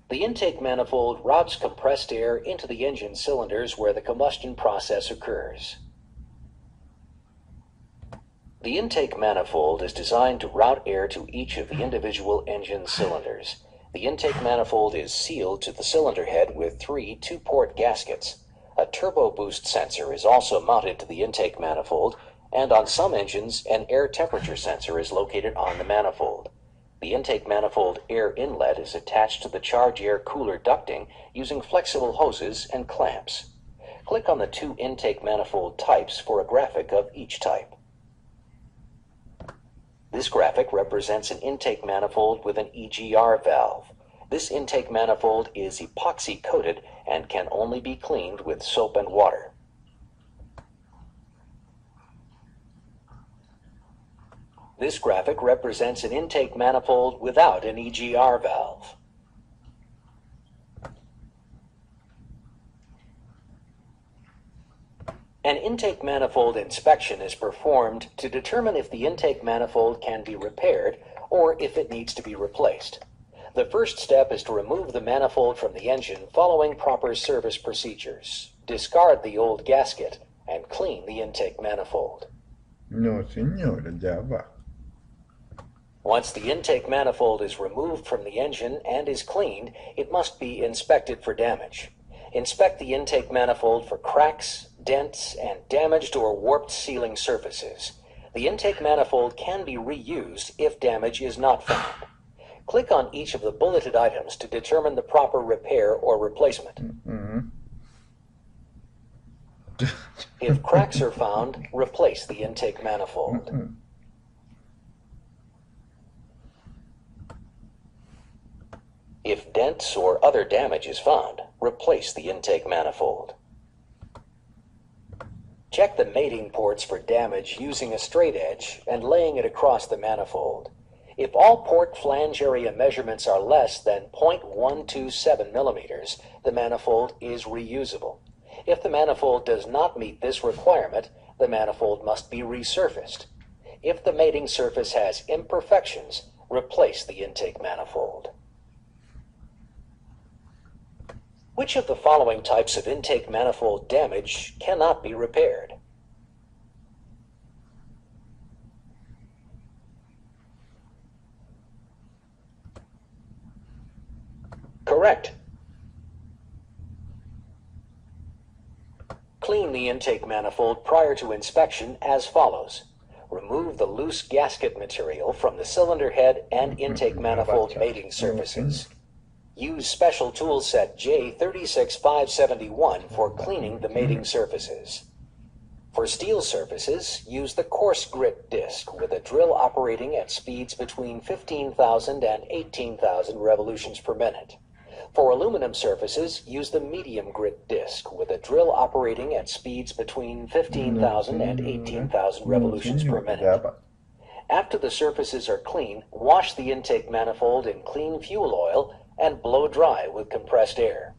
The intake manifold routes compressed air into the engine cylinders where the combustion process occurs. The intake manifold is designed to route air to each of the individual engine cylinders. The intake manifold is sealed to the cylinder head with 3 two-port gaskets. A turbo boost sensor is also mounted to the intake manifold, and on some engines, an air temperature sensor is located on the manifold. The intake manifold air inlet is attached to the charge air cooler ducting using flexible hoses and clamps. Click on the 2 intake manifold types for a graphic of each type. This graphic represents an intake manifold with an EGR valve. This intake manifold is epoxy coated and can only be cleaned with soap and water. This graphic represents an intake manifold without an EGR valve. An intake manifold inspection is performed to determine if the intake manifold can be repaired or if it needs to be replaced. The first step is to remove the manifold from the engine following proper service procedures. Discard the old gasket and clean the intake manifold. No, signore, già va. Once the intake manifold is removed from the engine and is cleaned, it must be inspected for damage. Inspect the intake manifold for cracks, dents, and damaged or warped sealing surfaces. The intake manifold can be reused if damage is not found. Click on each of the bulleted items to determine the proper repair or replacement. If cracks are found, replace the intake manifold. If dents or other damage is found, replace the intake manifold. Check the mating ports for damage using a straight edge and laying it across the manifold. If all port flange area measurements are less than 0.127 millimeters, the manifold is reusable. If the manifold does not meet this requirement, the manifold must be resurfaced. If the mating surface has imperfections, replace the intake manifold. Which of the following types of intake manifold damage cannot be repaired? Correct. Clean the intake manifold prior to inspection as follows. Remove the loose gasket material from the cylinder head and intake manifold mating surfaces. Use special tool set J36571 for cleaning the mating surfaces. For steel surfaces, use the coarse grit disc with a drill operating at speeds between 15,000 and 18,000 revolutions per minute. For aluminum surfaces, use the medium grit disc with a drill operating at speeds between 15,000 and 18,000 revolutions per minute. After the surfaces are clean, wash the intake manifold in clean fuel oil and blow dry with compressed air.